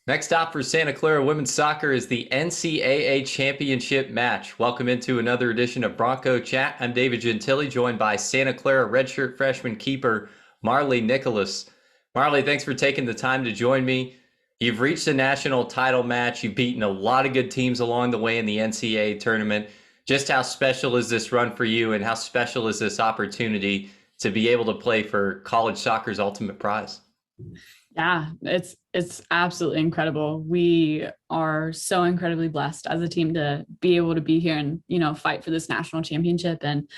Next stop for Santa Clara women's soccer is the NCAA Championship match. Welcome into another edition of Bronco Chat. I'm David Gentili, joined by Santa Clara redshirt freshman keeper Marlee Nicolos. Marlee, thanks for taking the time to join me. You've reached a national title match. You've beaten a lot of good teams along the way in the NCAA tournament. Just how special is this run for you, and how special is this opportunity to be able to play for college soccer's ultimate prize? Yeah, it's absolutely incredible. We are so incredibly blessed as a team to be able to be here and, fight for this national championship and,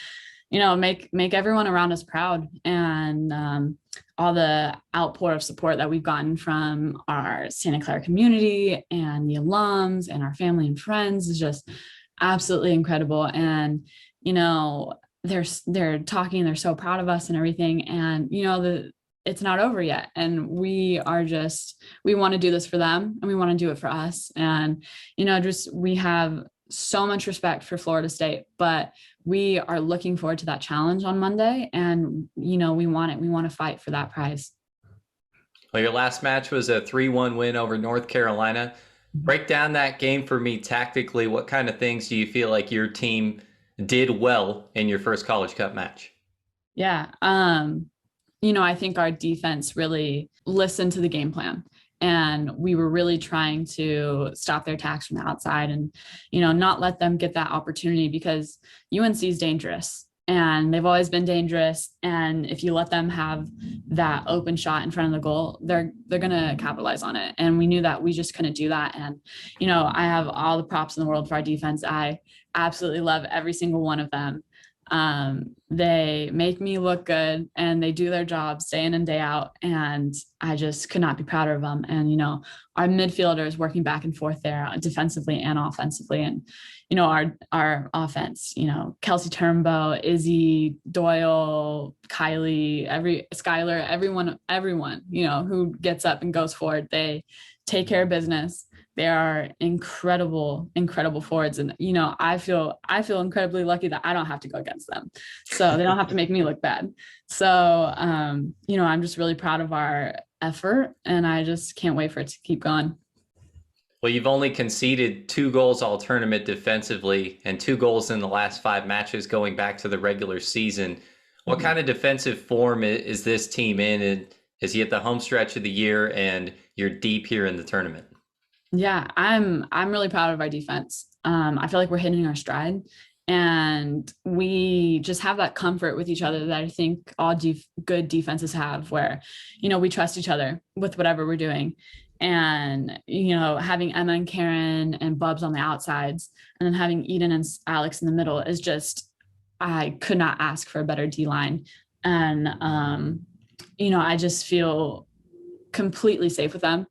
make everyone around us proud. And all the outpour of support that we've gotten from our Santa Clara community and the alums and our family and friends is just absolutely incredible. And, they're talking, they're so proud of us and everything. And, it's not over yet. And we want to do this for them and we want to do it for us. And, we have so much respect for Florida State, but we are looking forward to that challenge on Monday. And, we want it. We want to fight for that prize. Well, your last match was a 3-1 win over North Carolina. Break down that game for me tactically. What kind of things do you feel like your team did well in your first College Cup match? Yeah. I think our defense really listened to the game plan, and we were really trying to stop their attacks from the outside and, not let them get that opportunity, because UNC is dangerous and they've always been dangerous. And if you let them have that open shot in front of the goal, they're going to capitalize on it. And we knew that we just couldn't do that. And, I have all the props in the world for our defense. I absolutely love every single one of them. They make me look good and they do their job day in and day out. And I just could not be prouder of them. And, our midfielders working back and forth there defensively and offensively. And, our offense, Kelsey Turnbow, Izzy, Doyle, Kylie, Skylar, everyone, who gets up and goes forward, they take care of business. They are incredible, incredible forwards. And, I feel incredibly lucky that I don't have to go against them. So they don't have to make me look bad. So, I'm just really proud of our effort, and I just can't wait for it to keep going. Well, you've only conceded 2 goals all tournament defensively and 2 goals in the last 5 matches going back to the regular season. What kind of defensive form is this team in? And is he at the home stretch of the year and you're deep here in the tournament? Yeah, I'm really proud of our defense. I feel like we're hitting our stride, and we just have that comfort with each other that I think all good defenses have, where, we trust each other with whatever we're doing. And, having Emma and Karen and Bubs on the outsides, and then having Eden and Alex in the middle is just, I could not ask for a better D line. And, I just feel completely safe with them.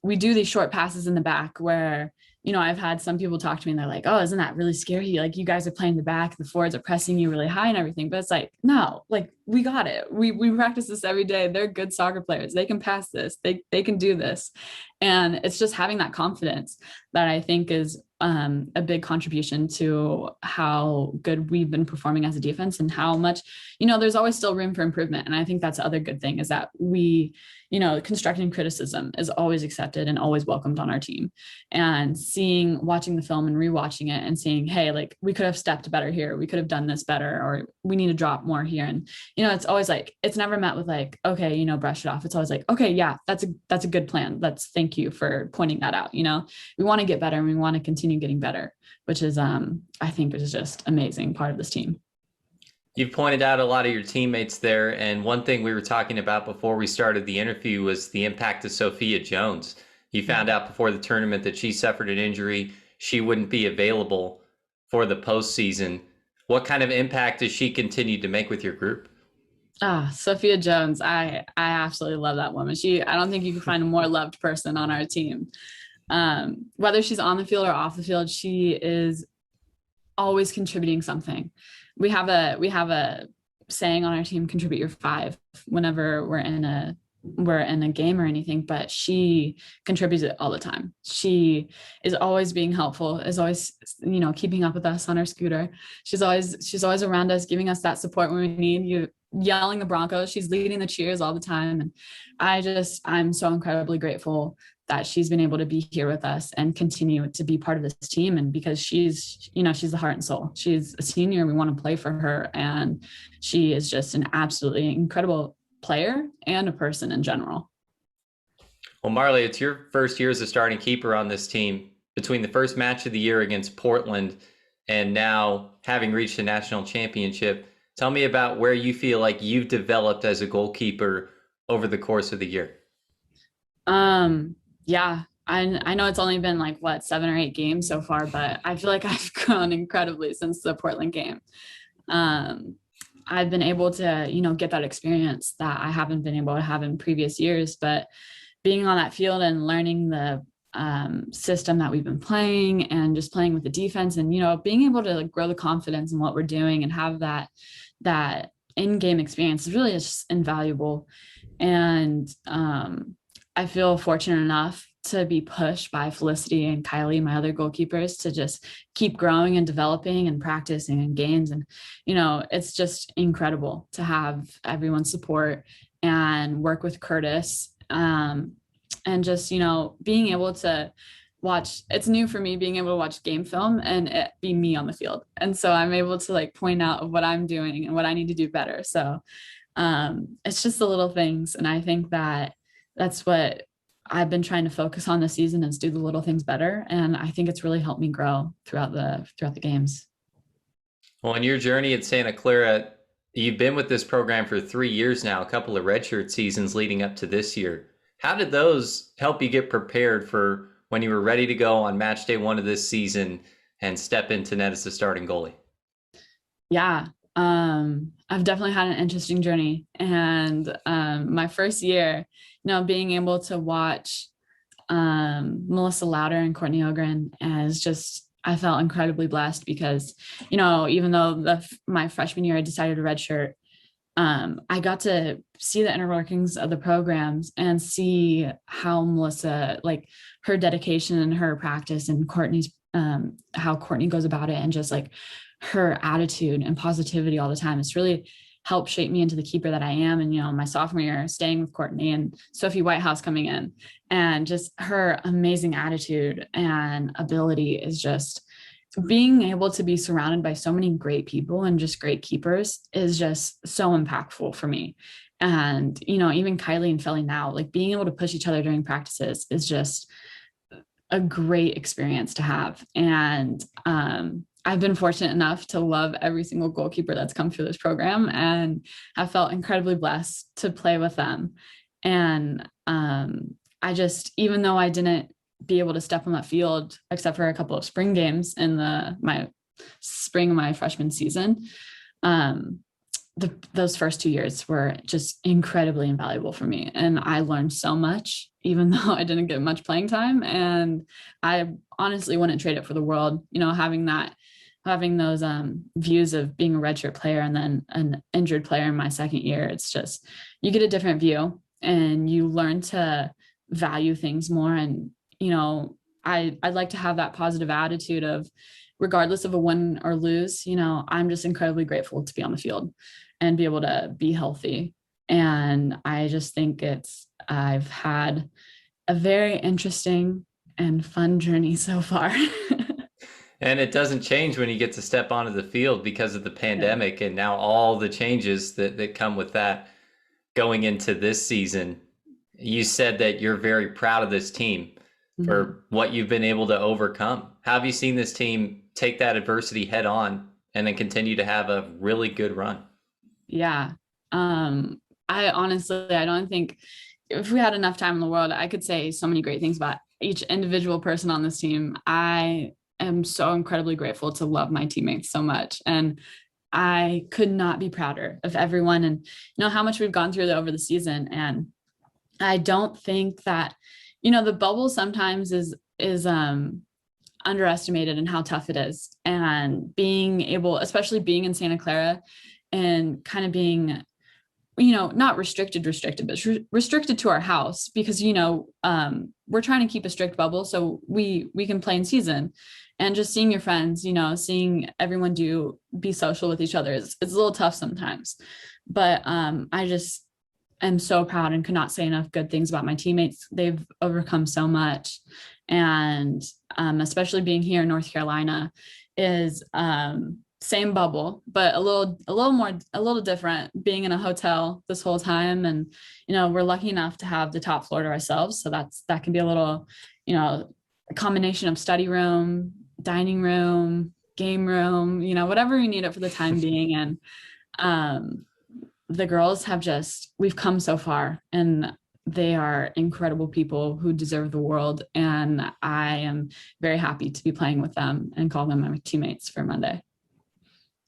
We do these short passes in the back where, I've had some people talk to me and they're like, oh, isn't that really scary? Like, you guys are playing the back, the forwards are pressing you really high and everything. But it's like, no, like, we got it. We practice this every day. They're good soccer players. They can pass this. They can do this. And it's just having that confidence that I think is a big contribution to how good we've been performing as a defense, and how much, there's always still room for improvement. And I think that's the other good thing, is that we, constructive criticism is always accepted and always welcomed on our team. And watching the film and rewatching it and seeing, hey, like, we could have stepped better here. We could have done this better, or we need to drop more here. And, it's always like, it's never met with like, okay, brush it off. It's always like, okay, yeah, that's a good plan. Thank you for pointing that out. We want to get better and we want to continue getting better, which is, I think is just amazing part of this team. You've pointed out a lot of your teammates there, and one thing we were talking about before we started the interview was the impact of Sophia Jones. You found out before the tournament that she suffered an injury. She wouldn't be available for the postseason. What kind of impact has she continued to make with your group? Sophia Jones. I absolutely love that woman. I don't think you can find a more loved person on our team. Whether she's on the field or off the field, she is always contributing something. We have a saying on our team: contribute your 5, whenever we're in a we're in a game or anything, but she contributes it all the time. She is always being helpful, is always, keeping up with us on our scooter. She's always around us, giving us that support when we need you, yelling the Broncos. She's leading the cheers all the time. And I'm so incredibly grateful that she's been able to be here with us and continue to be part of this team. And because she's the heart and soul. She's a senior. We want to play for her. And she is just an absolutely incredible player and a person in general. Well, Marlee, it's your first year as a starting keeper on this team. Between the first match of the year against Portland and now having reached the national championship, tell me about where you feel like you've developed as a goalkeeper over the course of the year. Yeah, I know it's only been 7 or 8 games so far, but I feel like I've grown incredibly since the Portland game. I've been able to, get that experience that I haven't been able to have in previous years, but being on that field and learning the system that we've been playing and just playing with the defense and, being able to grow the confidence in what we're doing and have that in-game experience is really just invaluable. And I feel fortunate enough to be pushed by Felicity and Kylie, my other goalkeepers, to just keep growing and developing and practicing in games. And, it's just incredible to have everyone's support and work with Curtis. And just, being able to watch, it's new for me being able to watch game film and it be me on the field. And so I'm able to point out what I'm doing and what I need to do better. So it's just the little things. And I think that's what I've been trying to focus on this season, is do the little things better. And I think it's really helped me grow throughout the games. Well, in your journey at Santa Clara, you've been with this program for 3 years now, a couple of redshirt seasons leading up to this year. How did those help you get prepared for when you were ready to go on match day 1 of this season and step into net as the starting goalie? Yeah, I've definitely had an interesting journey. And my first year, being able to watch Melissa Louder and Courtney Ogren I felt incredibly blessed because, even though my freshman year I decided to redshirt, I got to see the inner workings of the programs and see how Melissa, her dedication and her practice, and Courtney's, how Courtney goes about it, and just her attitude and positivity all the time. It's really helped shape me into the keeper that I am. And, my sophomore year, staying with Courtney and Sophie Whitehouse coming in, and just her amazing attitude and ability is just being able to be surrounded by so many great people and just great keepers is just so impactful for me. And, even Kylie and Felly now, being able to push each other during practices is just a great experience to have. And, I've been fortunate enough to love every single goalkeeper that's come through this program, and I felt incredibly blessed to play with them. And even though I didn't be able to step on that field, except for a couple of spring games in my spring of my freshman season, those first 2 years were just incredibly invaluable for me. And I learned so much, even though I didn't get much playing time. And I honestly wouldn't trade it for the world, having those views of being a redshirt player and then an injured player in my second year. It's just, you get a different view and you learn to value things more. And, I'd like to have that positive attitude of, regardless of a win or lose, I'm just incredibly grateful to be on the field and be able to be healthy. And I just think I've had a very interesting and fun journey so far. And it doesn't change when you get to step onto the field because of the pandemic and now all the changes that come with that going into this season. You said that you're very proud of this team for what you've been able to overcome. How have you seen this team take that adversity head on and then continue to have a really good run? Yeah. I don't think if we had enough time in the world, I could say so many great things about each individual person on this team. I am so incredibly grateful to love my teammates so much. And I could not be prouder of everyone and how much we've gone through over the season. And I don't think that, the bubble sometimes is underestimated in how tough it is. And being able, especially being in Santa Clara and kind of being not restricted, but restricted to our house because, we're trying to keep a strict bubble so we can play in season. And just seeing your friends, seeing everyone be social with each other it's a little tough sometimes. But I just am so proud and could not say enough good things about my teammates. They've overcome so much. And especially being here in North Carolina is same bubble, but a little different being in a hotel this whole time. And, we're lucky enough to have the top floor to ourselves. So that can be a little, a combination of study room, dining room, game room, whatever we need it for the time being. And the girls we've come so far, and they are incredible people who deserve the world. And I am very happy to be playing with them and call them my teammates for Monday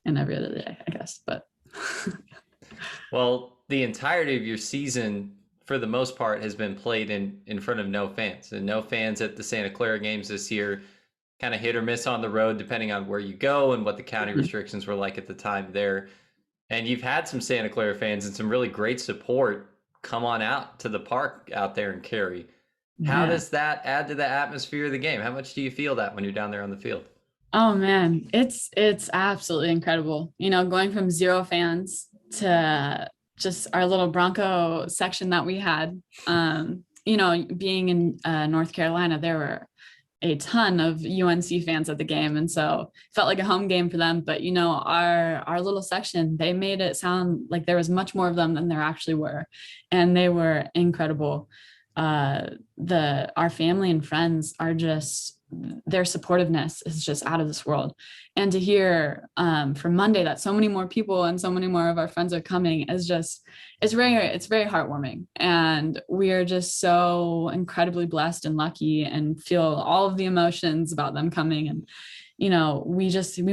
and every other day, I guess. But well, the entirety of your season, for the most part, has been played in front of no fans, and no fans at the Santa Clara games this year. Kind of hit or miss on the road, depending on where you go and what the county restrictions were like at the time there. And you've had some Santa Clara fans and some really great support come on out to the park out there in Cary. How does that add to the atmosphere of the game? How much do you feel that when you're down there on the field? Oh man, it's absolutely incredible. Going from 0 fans to just our little Bronco section that we had. Being in North Carolina, there were a ton of UNC fans at the game. And so it felt like a home game for them. But, our little section, they made it sound like there was much more of them than there actually were. And they were incredible. Our family and friends are their supportiveness is just out of this world. And to hear for Monday that so many more people and so many more of our friends are coming it's very heartwarming. And we are just so incredibly blessed and lucky and feel all of the emotions about them coming. And we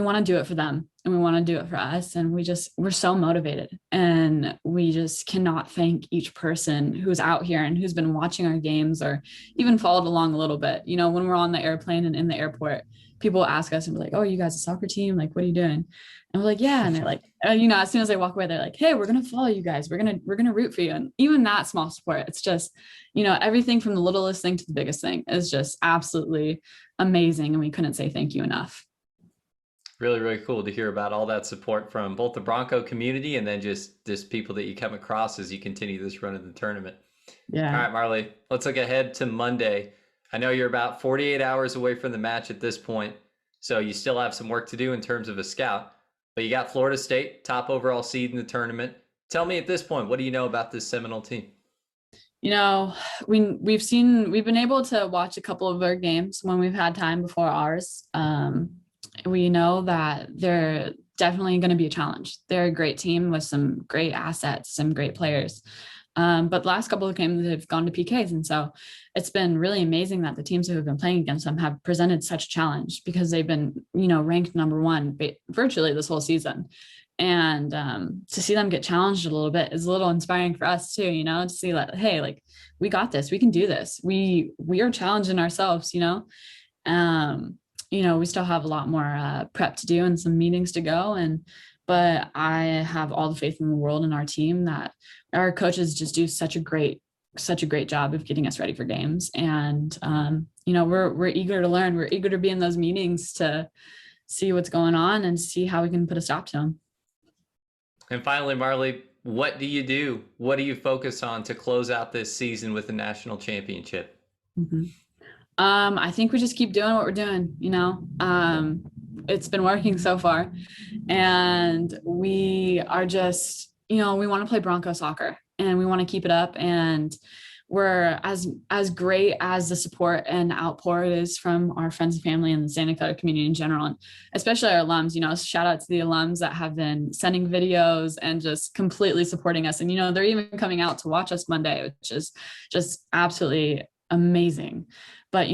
want to do it for them, and we want to do it for us. And we're so motivated, and we just cannot thank each person who's out here and who's been watching our games or even followed along a little bit. When we're on the airplane and in the airport, people ask us and be like, "Oh, you guys a soccer team? Like, what are you doing?" And we're like, "Yeah." And they're like, as soon as they walk away, they're like, "Hey, we're going to follow you guys. We're going to root for you." And even that small support, it's just, everything from the littlest thing to the biggest thing is just absolutely amazing. And we couldn't say thank you enough. Really, really cool to hear about all that support from both the Bronco community and then just people that you come across as you continue this run of the tournament. Yeah. All right, Marlee, let's look ahead to Monday. I know you're about 48 hours away from the match at this point, so you still have some work to do in terms of a scout, but you got Florida State, top overall seed in the tournament. Tell me at this point, what do you know about this Seminole team? We've been able to watch a couple of their games when we've had time before ours. We know that they're definitely going to be a challenge. They're a great team with some great assets, some great players. But the last couple of games they've gone to PKs. And so it's been really amazing that the teams who have been playing against them have presented such a challenge because they've been, ranked number one virtually this whole season. And to see them get challenged a little bit is a little inspiring for us too, to see that, hey, like, we got this, we can do this. We are challenging ourselves, we still have a lot more prep to do and some meetings to go. But I have all the faith in the world in our team that our coaches just do such a great job of getting us ready for games. And, we're eager to learn. We're eager to be in those meetings to see what's going on and see how we can put a stop to them. And finally, Marlee, what do you do? What do you focus on to close out this season with the national championship? Mm-hmm. I think we just keep doing what we're doing, it's been working so far, and we are just, we want to play Bronco soccer and we want to keep it up. And we're as great as the support and outpour is from our friends and family and the Santa Clara community in general, and especially our alums. Shout out to the alums that have been sending videos and just completely supporting us. And they're even coming out to watch us Monday, which is just absolutely amazing. But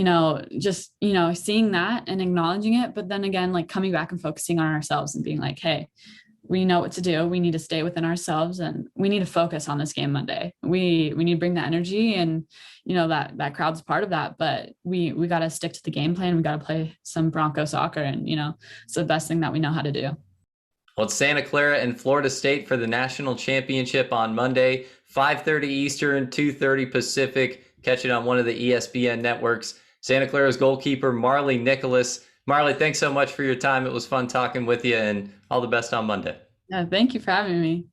just seeing that and acknowledging it, but then again, like, coming back and focusing on ourselves and being like, hey, we know what to do. We need to stay within ourselves, and we need to focus on this game Monday. We need to bring the energy, and that crowd's part of that, but we got to stick to the game plan. We got to play some Bronco soccer, and it's the best thing that we know how to do. Well, it's Santa Clara and Florida State for the national championship on Monday, 5:30 Eastern, 2:30 Pacific. Catch it on one of the ESPN networks. Santa Clara's goalkeeper, Marlee Nicolos. Marlee, thanks so much for your time. It was fun talking with you, and all the best on Monday. Yeah, thank you for having me.